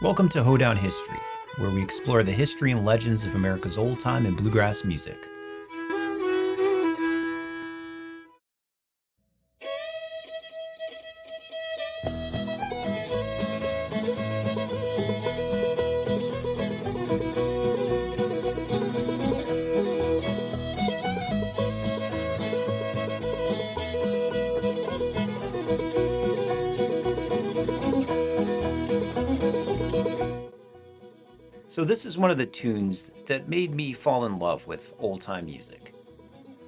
Welcome to Hoedown History, where we explore the history and legends of America's old time and bluegrass music. So, this is one of the tunes that made me fall in love with old time music.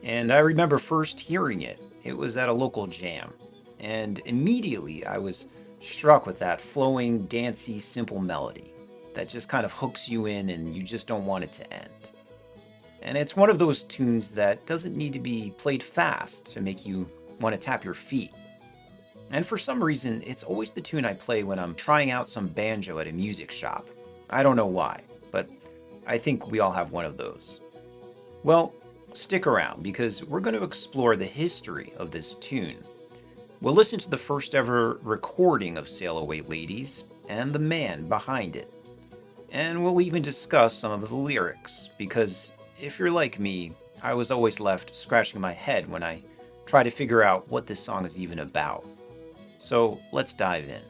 And I remember first hearing it, it was at a local jam. And immediately I was struck with that flowing, dancey, simple melody that just kind of hooks you in and you just don't want it to end. And it's one of those tunes that doesn't need to be played fast to make you want to tap your feet. And for some reason, it's always the tune I play when I'm trying out some banjo at a music shop. I don't know why, but I think we all have one of those. Well, stick around because we're going to explore the history of this tune. We'll listen to the first ever recording of Sail Away Ladies and the man behind it. And we'll even discuss some of the lyrics because if you're like me, I was always left scratching my head when I try to figure out what this song is even about. So let's dive in.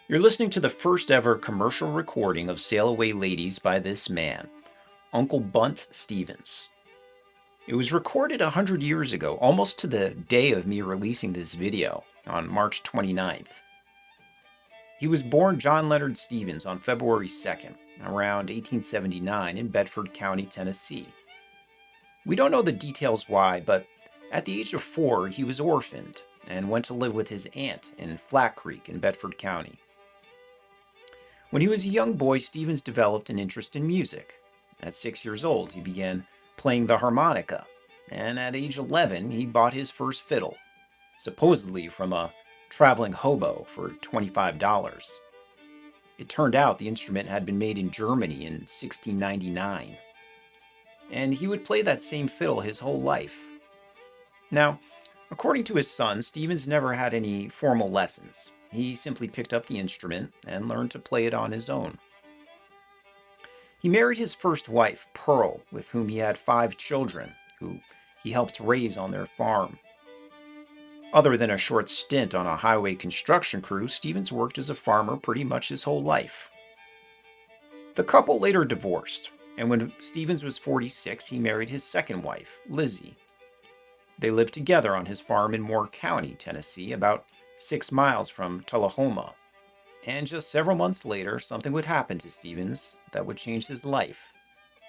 You're listening to the first ever commercial recording of Sail Away Ladies by this man, Uncle Bunt Stevens. It was recorded 100 years ago, almost to the day of me releasing this video, on March 29th. He was born John Leonard Stevens on February 2nd, around 1879 in Bedford County, Tennessee. We don't know the details why, but at the age of 4, he was orphaned and went to live with his aunt in Flat Creek in Bedford County. When he was a young boy, Stevens developed an interest in music. At 6 years old, he began playing the harmonica, and at age 11, he bought his first fiddle, supposedly from a traveling hobo for $25. It turned out the instrument had been made in Germany in 1699, and he would play that same fiddle his whole life. Now, according to his son, Stevens never had any formal lessons. He simply picked up the instrument and learned to play it on his own. He married his first wife, Pearl, with whom he had 5 children, who he helped raise on their farm. Other than a short stint on a highway construction crew, Stevens worked as a farmer pretty much his whole life. The couple later divorced, and when Stevens was 46, he married his second wife, Lizzie. They lived together on his farm in Moore County, Tennessee, about 6 miles from Tullahoma. And just several months later, something would happen to Stevens that would change his life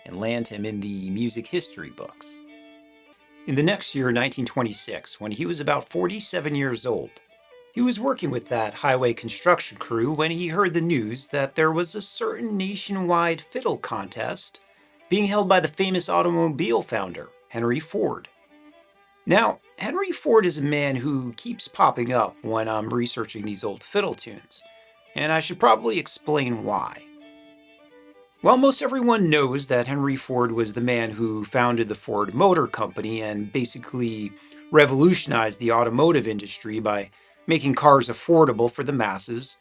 and land him in the music history books. In the next year, 1926, when he was about 47 years old, he was working with that highway construction crew when he heard the news that there was a certain nationwide fiddle contest being held by the famous automobile founder, Henry Ford. Now, Henry Ford is a man who keeps popping up when I'm researching these old fiddle tunes, and I should probably explain why. Well, most everyone knows that Henry Ford was the man who founded the Ford Motor Company and basically revolutionized the automotive industry by making cars affordable for the masses.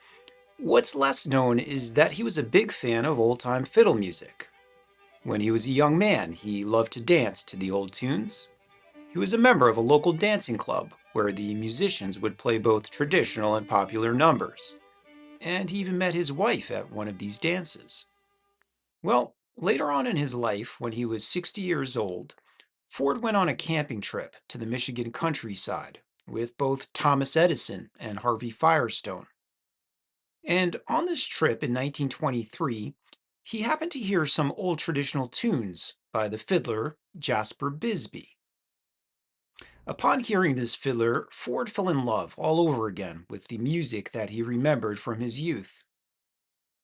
What's less known is that he was a big fan of old-time fiddle music. When he was a young man, he loved to dance to the old tunes. He was a member of a local dancing club where the musicians would play both traditional and popular numbers. And he even met his wife at one of these dances. Well, later on in his life, when he was 60 years old, Ford went on a camping trip to the Michigan countryside with both Thomas Edison and Harvey Firestone. And on this trip in 1923, he happened to hear some old traditional tunes by the fiddler Jasper Bisbee. Upon hearing this fiddler, Ford fell in love all over again with the music that he remembered from his youth.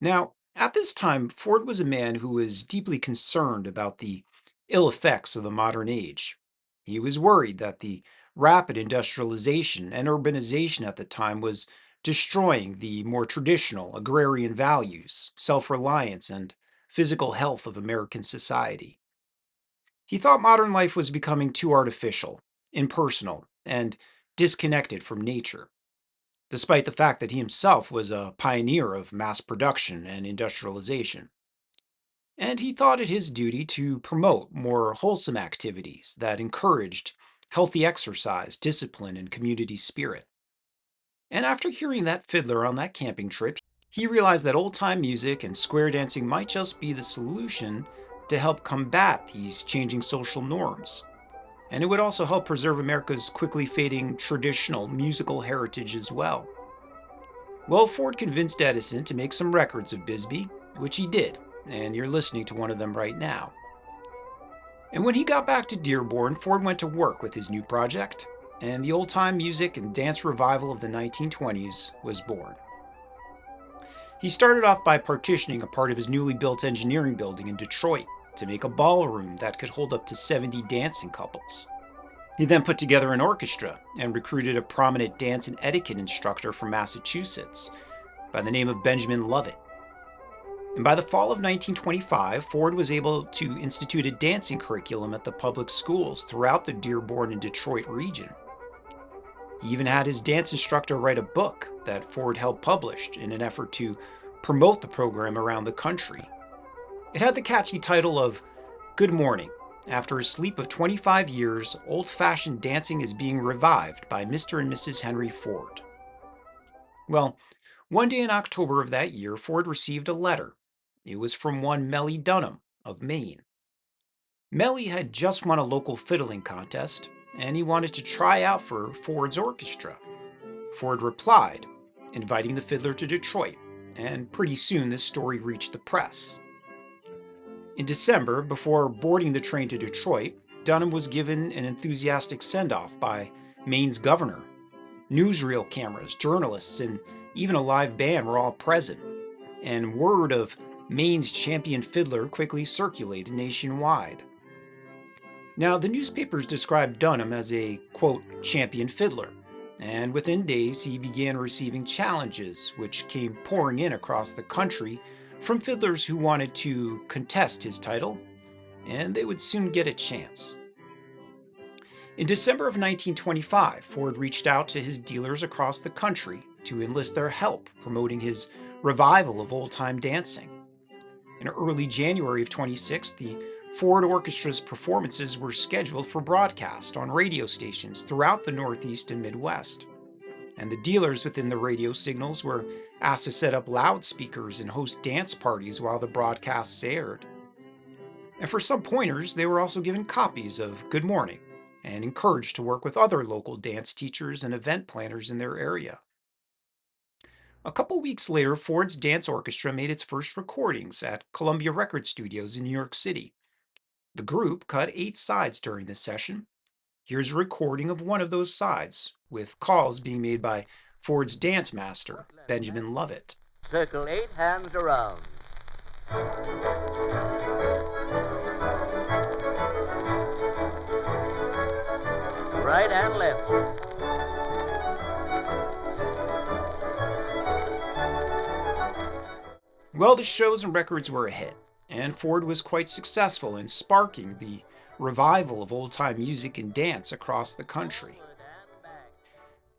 Now, at this time, Ford was a man who was deeply concerned about the ill effects of the modern age. He was worried that the rapid industrialization and urbanization at the time was destroying the more traditional agrarian values, self reliance, and physical health of American society. He thought modern life was becoming too artificial, impersonal, and disconnected from nature, despite the fact that he himself was a pioneer of mass production and industrialization. And he thought it his duty to promote more wholesome activities that encouraged healthy exercise, discipline, and community spirit. And after hearing that fiddler on that camping trip, he realized that old time music and square dancing might just be the solution to help combat these changing social norms. And it would also help preserve America's quickly fading traditional musical heritage as well. Well, Ford convinced Edison to make some records of Bisbee, which he did, and you're listening to one of them right now. And when he got back to Dearborn, Ford went to work with his new project, and the old time music and dance revival of the 1920s was born. He started off by partitioning a part of his newly built engineering building in Detroit to make a ballroom that could hold up to 70 dancing couples. He then put together an orchestra and recruited a prominent dance and etiquette instructor from Massachusetts by the name of Benjamin Lovett. And by the fall of 1925, Ford was able to institute a dancing curriculum at the public schools throughout the Dearborn and Detroit region. He even had his dance instructor write a book that Ford helped publish in an effort to promote the program around the country. It had the catchy title of Good Morning. After a sleep of 25 years, old fashioned dancing is being revived by Mr. and Mrs. Henry Ford. Well, one day in October of that year, Ford received a letter. It was from one Melly Dunham of Maine. Melly had just won a local fiddling contest, and he wanted to try out for Ford's orchestra. Ford replied, inviting the fiddler to Detroit, and pretty soon this story reached the press. In December, before boarding the train to Detroit, Dunham was given an enthusiastic send off by Maine's governor. Newsreel cameras, journalists, and even a live band were all present, and word of Maine's champion fiddler quickly circulated nationwide. Now, the newspapers described Dunham as a, quote, champion fiddler, and within days he began receiving challenges which came pouring in across the country from fiddlers who wanted to contest his title, and they would soon get a chance. In December of 1925, Ford reached out to his dealers across the country to enlist their help promoting his revival of old time dancing. In early January of 26, the Ford Orchestra's performances were scheduled for broadcast on radio stations throughout the Northeast and Midwest. And the dealers within the radio signals were asked to set up loudspeakers and host dance parties while the broadcasts aired. And for some pointers, they were also given copies of Good Morning and encouraged to work with other local dance teachers and event planners in their area. A couple weeks later, Ford's dance orchestra made its first recordings at Columbia Record Studios in New York City. The group cut 8 sides during this session. Here's a recording of one of those sides, with calls being made by Ford's dance master, Benjamin Lovett. Circle 8 hands around. Right and left. Well, the shows and records were a hit, and Ford was quite successful in sparking the revival of old time music and dance across the country.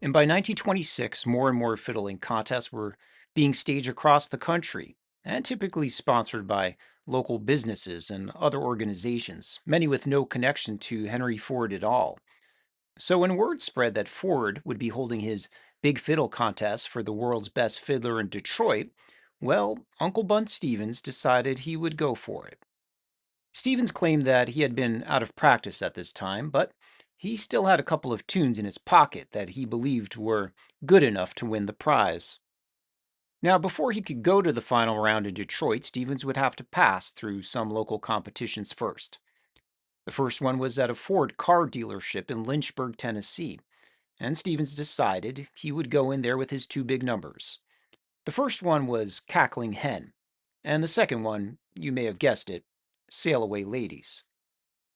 And by 1926, more and more fiddling contests were being staged across the country, and typically sponsored by local businesses and other organizations, many with no connection to Henry Ford at all. So when word spread that Ford would be holding his Big Fiddle contest for the world's best fiddler in Detroit, well, Uncle Bunt Stevens decided he would go for it. Stevens claimed that he had been out of practice at this time, but he still had a couple of tunes in his pocket that he believed were good enough to win the prize. Now, before he could go to the final round in Detroit, Stevens would have to pass through some local competitions first. The first one was at a Ford car dealership in Lynchburg, Tennessee, and Stevens decided he would go in there with his 2 big numbers. The first one was Cackling Hen, and the second one, you may have guessed it, Sail Away Ladies.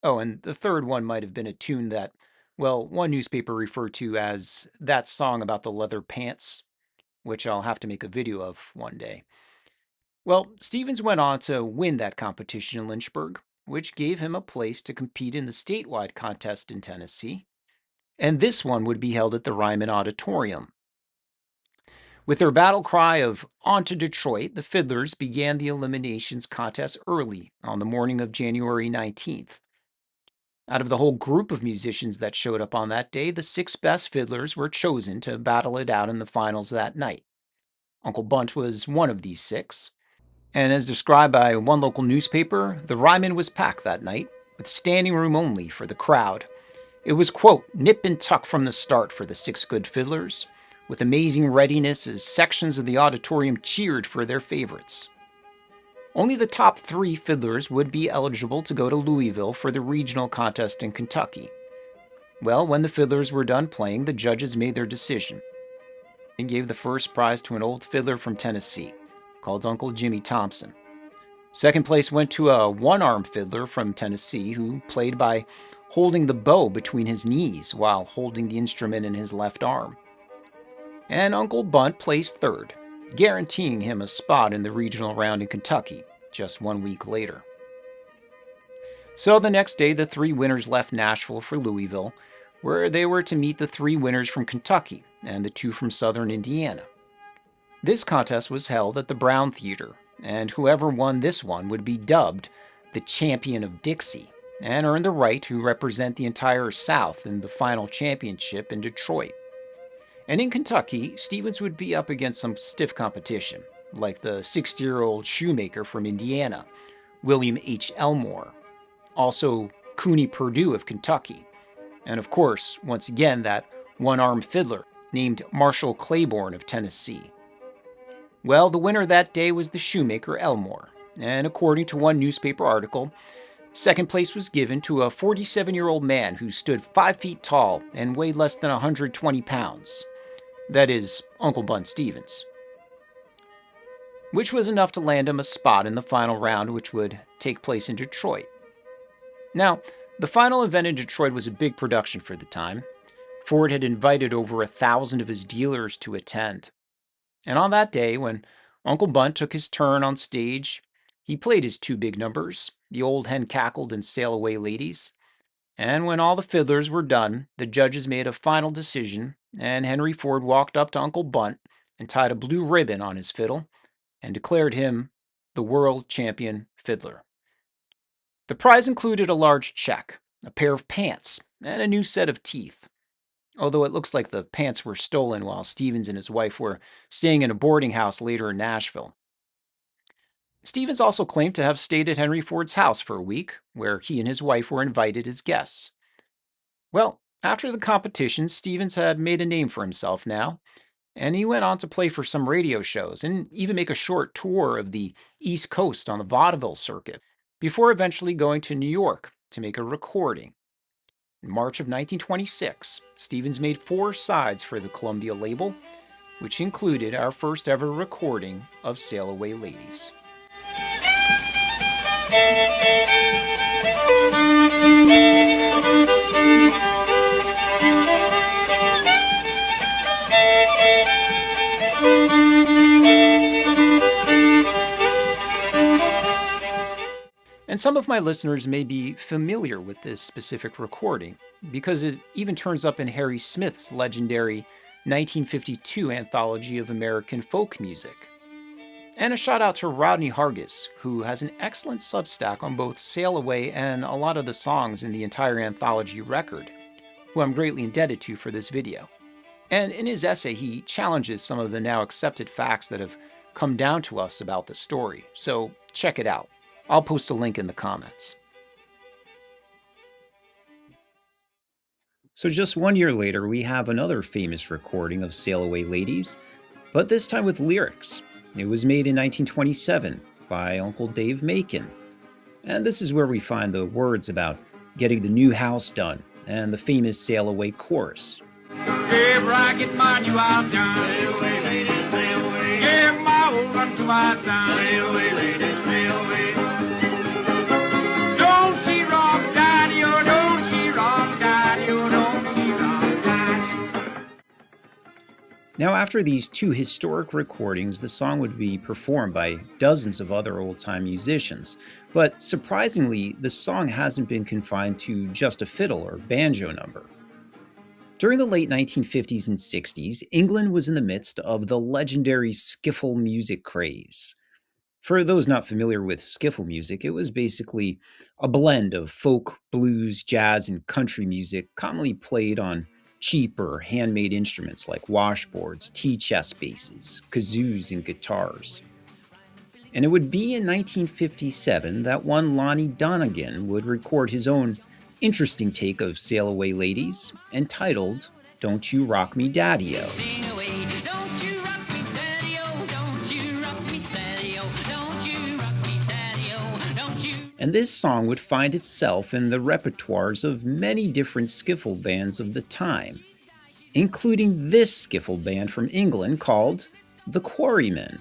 Oh, and the third one might have been a tune that, well, one newspaper referred to as that song about the leather pants, which I'll have to make a video of one day. Well, Stevens went on to win that competition in Lynchburg, which gave him a place to compete in the statewide contest in Tennessee. And this one would be held at the Ryman Auditorium. With their battle cry of "On to Detroit," the Fiddlers began the eliminations contest early on the morning of January 19th. Out of the whole group of musicians that showed up on that day, the 6 best fiddlers were chosen to battle it out in the finals that night. Uncle Bunt was one of these 6. And as described by one local newspaper, the Ryman was packed that night, with standing room only for the crowd. It was, quote, nip and tuck from the start for the 6 good fiddlers, with amazing readiness as sections of the auditorium cheered for their favorites. Only the top 3 fiddlers would be eligible to go to Louisville for the regional contest in Kentucky. Well, when the fiddlers were done playing, the judges made their decision and gave the first prize to an old fiddler from Tennessee, called Uncle Jimmy Thompson. Second place went to a one-armed fiddler from Tennessee who played by holding the bow between his knees while holding the instrument in his left arm. And Uncle Bunt placed third, guaranteeing him a spot in the regional round in Kentucky just 1 week later. So the next day, the 3 winners left Nashville for Louisville, where they were to meet the 3 winners from Kentucky and the 2 from southern Indiana. This contest was held at the Brown Theater, and whoever won this one would be dubbed the Champion of Dixie and earn the right to represent the entire South in the final championship in Detroit. And in Kentucky, Stevens would be up against some stiff competition, like the 60-year-old shoemaker from Indiana, William H. Elmore, also Cooney Purdue of Kentucky, and of course, once again, that one-armed fiddler named Marshall Claiborne of Tennessee. Well, the winner that day was the shoemaker Elmore, and according to one newspaper article, second place was given to a 47-year-old man who stood 5 feet tall and weighed less than 120 pounds. That is, Uncle Bunt Stevens. Which was enough to land him a spot in the final round, which would take place in Detroit. Now, the final event in Detroit was a big production for the time. Ford had invited over 1,000 of his dealers to attend. And on that day, when Uncle Bunt took his turn on stage, he played his 2 big numbers, The Old Hen Cackled and Sail Away Ladies. And when all the fiddlers were done, the judges made a final decision, and Henry Ford walked up to Uncle Bunt and tied a blue ribbon on his fiddle and declared him the world champion fiddler. The prize included a large check, a pair of pants, and a new set of teeth. Although it looks like the pants were stolen while Stevens and his wife were staying in a boarding house later in Nashville. Stevens also claimed to have stayed at Henry Ford's house for a week, where he and his wife were invited as guests. Well, after the competition, Stevens had made a name for himself now, and he went on to play for some radio shows and even make a short tour of the East Coast on the vaudeville circuit, before eventually going to New York to make a recording. In March of 1926, Stevens made 4 sides for the Columbia label, which included our first ever recording of Sail Away Ladies. And some of my listeners may be familiar with this specific recording because it even turns up in Harry Smith's legendary 1952 anthology of American folk music. And a shout out to Rodney Hargis, who has an excellent substack on both Sail Away and a lot of the songs in the entire anthology record, who I'm greatly indebted to for this video. And in his essay, he challenges some of the now accepted facts that have come down to us about the story, so check it out. I'll post a link in the comments. So just 1 year later, we have another famous recording of Sail Away Ladies, but this time with lyrics. It was made in 1927 by Uncle Dave Macon. And this is where we find the words about getting the new house done and the famous Sail Away chorus. Every I get mine, you out down. Sail away, ladies, sail away. Yeah, my old run to my town. Sail away, ladies, sail away. Don't she rock, daddy? Now, after these two historic recordings, the song would be performed by dozens of other old time musicians. But surprisingly, the song hasn't been confined to just a fiddle or banjo number. During the late 1950s and 60s, England was in the midst of the legendary skiffle music craze. For those not familiar with skiffle music, it was basically a blend of folk, blues, jazz, and country music commonly played on cheap or handmade instruments like washboards, tea chest basses, kazoos, and guitars. And it would be in 1957 that one Lonnie Donegan would record his own interesting take of Sail Away Ladies, entitled Don't You Rock Me Daddy-O. And this song would find itself in the repertoires of many different skiffle bands of the time, including this skiffle band from England called the Quarrymen.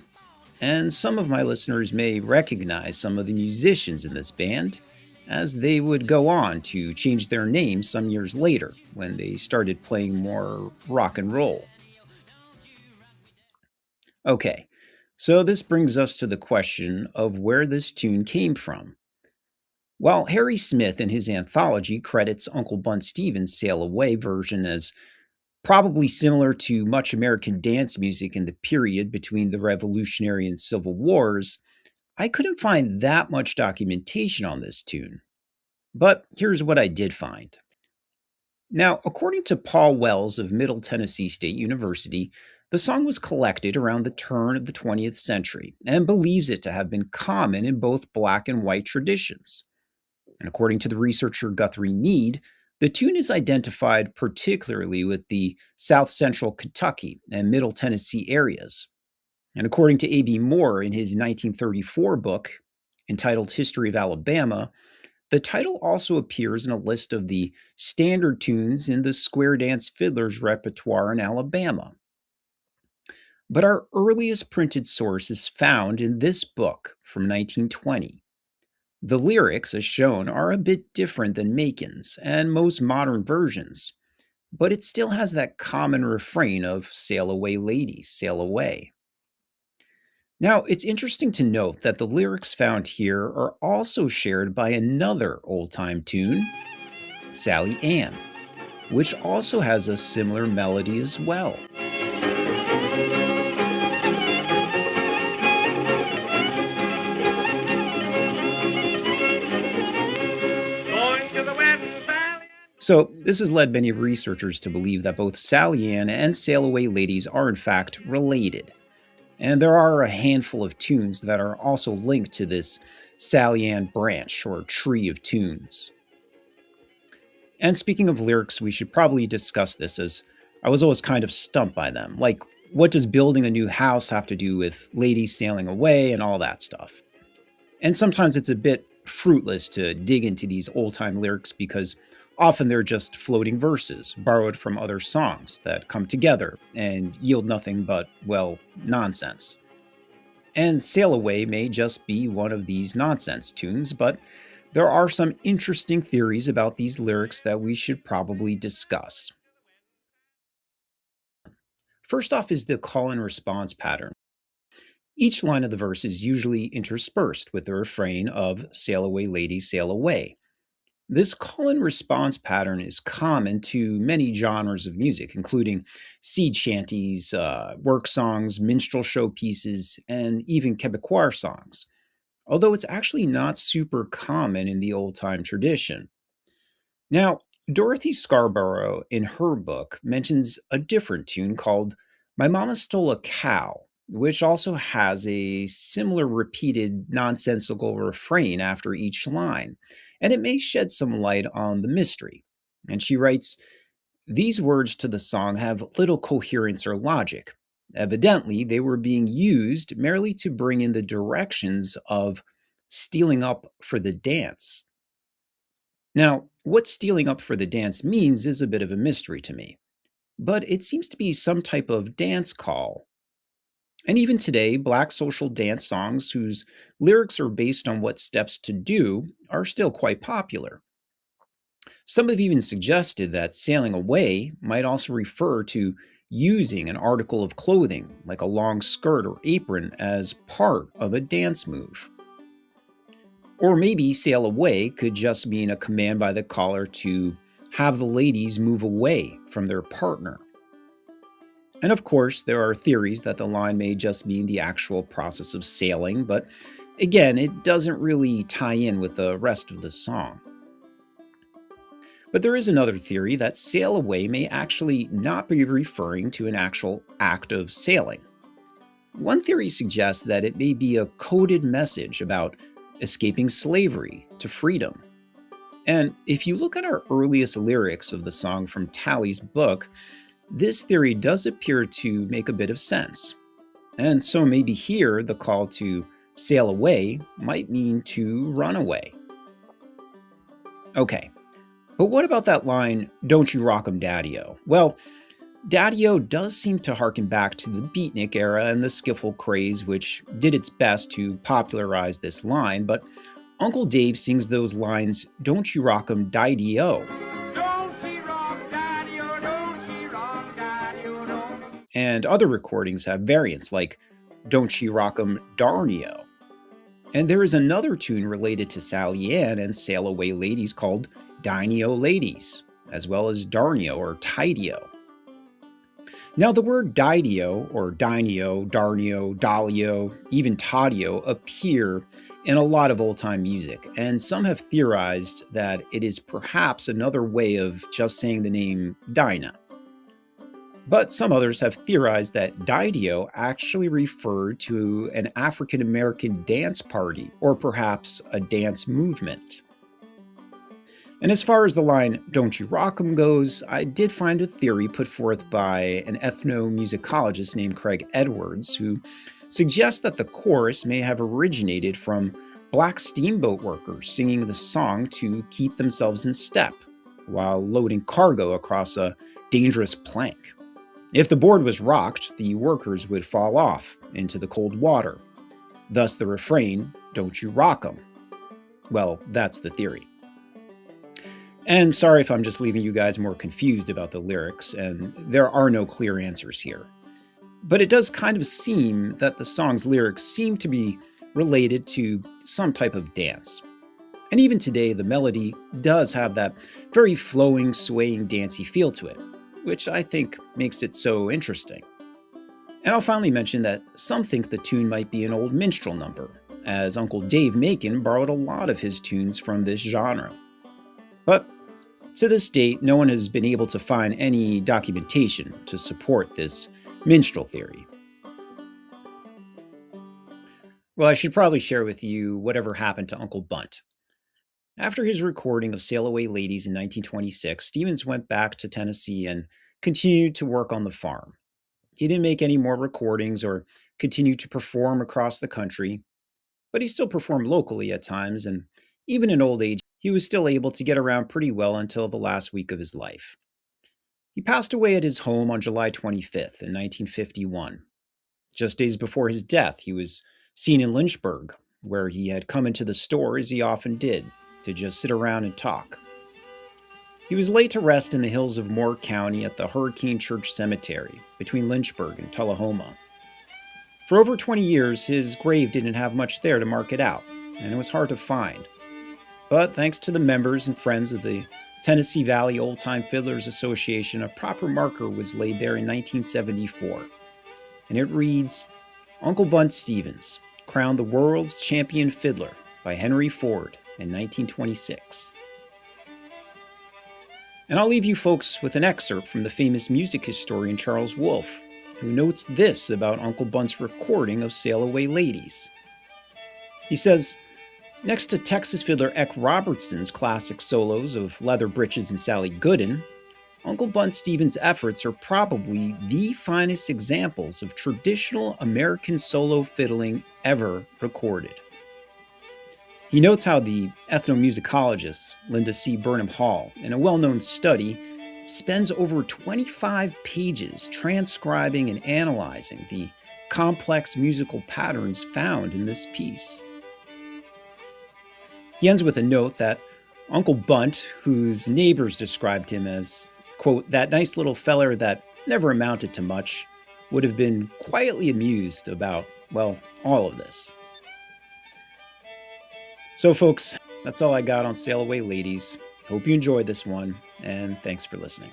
And some of my listeners may recognize some of the musicians in this band, as they would go on to change their names some years later when they started playing more rock and roll. Okay, so this brings us to the question of where this tune came from. While Harry Smith in his anthology credits Uncle Bunt Stevens' Sail Away version as probably similar to much American dance music in the period between the Revolutionary and Civil Wars, I couldn't find that much documentation on this tune. But here's what I did find. Now, according to Paul Wells of Middle Tennessee State University, the song was collected around the turn of the 20th century and believes it to have been common in both black and white traditions. And according to the researcher Guthrie Mead, the tune is identified particularly with the south central Kentucky and middle Tennessee areas. And according to A.B. Moore in his 1934 book entitled History of Alabama, the title also appears in a list of the standard tunes in the square dance fiddler's repertoire in Alabama. But our earliest printed source is found in this book from 1920. The lyrics, as shown, are a bit different than Macon's and most modern versions, but it still has that common refrain of "Sail away, ladies, sail away." Now, it's interesting to note that the lyrics found here are also shared by another old-time tune, Sally Ann, which also has a similar melody as well. So, this has led many researchers to believe that both Sally Ann and Sail Away Ladies are in fact related. And there are a handful of tunes that are also linked to this Sally Ann branch or tree of tunes. And speaking of lyrics, we should probably discuss this, as I was always kind of stumped by them. Like, what does building a new house have to do with ladies sailing away and all that stuff? And sometimes it's a bit fruitless to dig into these old-time lyrics because often they're just floating verses borrowed from other songs that come together and yield nothing but, well, nonsense. And Sail Away may just be one of these nonsense tunes, but there are some interesting theories about these lyrics that we should probably discuss. First off is the call and response pattern. Each line of the verse is usually interspersed with the refrain of "Sail away, ladies, sail away." This call and response pattern is common to many genres of music, including sea chanties, work songs, minstrel show pieces, and even Quebecois songs, although it's actually not super common in the old-time tradition. Now, Dorothy Scarborough, in her book, mentions a different tune called My Mama Stole a Cow, which also has a similar repeated nonsensical refrain after each line, and it may shed some light on the mystery. And she writes, "These words to the song have little coherence or logic. Evidently, they were being used merely to bring in the directions of stealing up for the dance." Now, what stealing up for the dance means is a bit of a mystery to me, but it seems to be some type of dance call. And even today, Black social dance songs whose lyrics are based on what steps to do are still quite popular. Some have even suggested that sailing away might also refer to using an article of clothing, like a long skirt or apron, as part of a dance move. Or maybe sail away could just mean a command by the caller to have the ladies move away from their partner. And of course, there are theories that the line may just mean the actual process of sailing, but again, it doesn't really tie in with the rest of the song. But there is another theory that sail away may actually not be referring to an actual act of sailing. One theory suggests that it may be a coded message about escaping slavery to freedom. And if you look at our earliest lyrics of the song from Talley's book, this theory does appear to make a bit of sense. And so maybe here the call to sail away might mean to run away. Okay, but what about that line, "Don't you rock 'em, Daddy-O"? Well, Daddy-O does seem to harken back to the beatnik era and the skiffle craze, which did its best to popularize this line, but Uncle Dave sings those lines, "Don't you rock 'em, Daddy-O." Don't she rock, Daddy-O, don't she rock, Daddy-O, don't. And other recordings have variants like, "Don't she rock 'em, Darnio." And there is another tune related to Sally Ann and Sail Away Ladies called Diney-O Ladies, as well as Darnio or Tidy-O. Now, the word Didio or Diney-O, Darnio, Dalio, even Tadio appear in a lot of old-time music, and some have theorized that it is perhaps another way of just saying the name Dinah. But some others have theorized that Didio actually referred to an African American dance party, or perhaps a dance movement. And as far as the line, "Don't you rock 'em" goes, I did find a theory put forth by an ethnomusicologist named Craig Edwards, who suggests that the chorus may have originated from black steamboat workers singing the song to keep themselves in step while loading cargo across a dangerous plank. If the board was rocked, the workers would fall off into the cold water. Thus the refrain, "Don't you rock 'em." Well, that's the theory. And sorry if I'm just leaving you guys more confused about the lyrics, and there are no clear answers here. But it does kind of seem that the song's lyrics seem to be related to some type of dance. And even today, the melody does have that very flowing, swaying, dancey feel to it, which I think makes it so interesting. And I'll finally mention that some think the tune might be an old minstrel number, as Uncle Dave Macon borrowed a lot of his tunes from this genre. But to this date, no one has been able to find any documentation to support this minstrel theory. Well, I should probably share with you whatever happened to Uncle Bunt. After his recording of Sail Away Ladies in 1926, Stevens went back to Tennessee and continued to work on the farm. He didn't make any more recordings or continue to perform across the country, but he still performed locally at times, and even in old age, he was still able to get around pretty well until the last week of his life. He passed away at his home on July 25th in 1951. Just days before his death, he was seen in Lynchburg, where he had come into the store as he often did, to just sit around and talk. He was laid to rest in the hills of Moore County at the Hurricane Church Cemetery between Lynchburg and Tullahoma. For over 20 years, his grave didn't have much there to mark it out, and it was hard to find. But thanks to the members and friends of the Tennessee Valley Old-Time Fiddlers Association, a proper marker was laid there in 1974. And it reads, "Uncle Bunt Stevens, crowned the world's champion fiddler by Henry Ford in 1926. And I'll leave you folks with an excerpt from the famous music historian Charles Wolfe, who notes this about Uncle Bunt's recording of Sail Away Ladies. He says, "Next to Texas fiddler Eck Robertson's classic solos of Leather Breeches and Sally Gooden, Uncle Bunt Stevens' efforts are probably the finest examples of traditional American solo fiddling ever recorded." He notes how the ethnomusicologist Linda C. Burnham Hall, in a well-known study, spends over 25 pages transcribing and analyzing the complex musical patterns found in this piece. He ends with a note that Uncle Bunt, whose neighbors described him as, quote, "that nice little feller that never amounted to much, would have been quietly amused about, well, all of this. So, folks, that's all I got on Sail Away Ladies. Hope you enjoyed this one, and thanks for listening.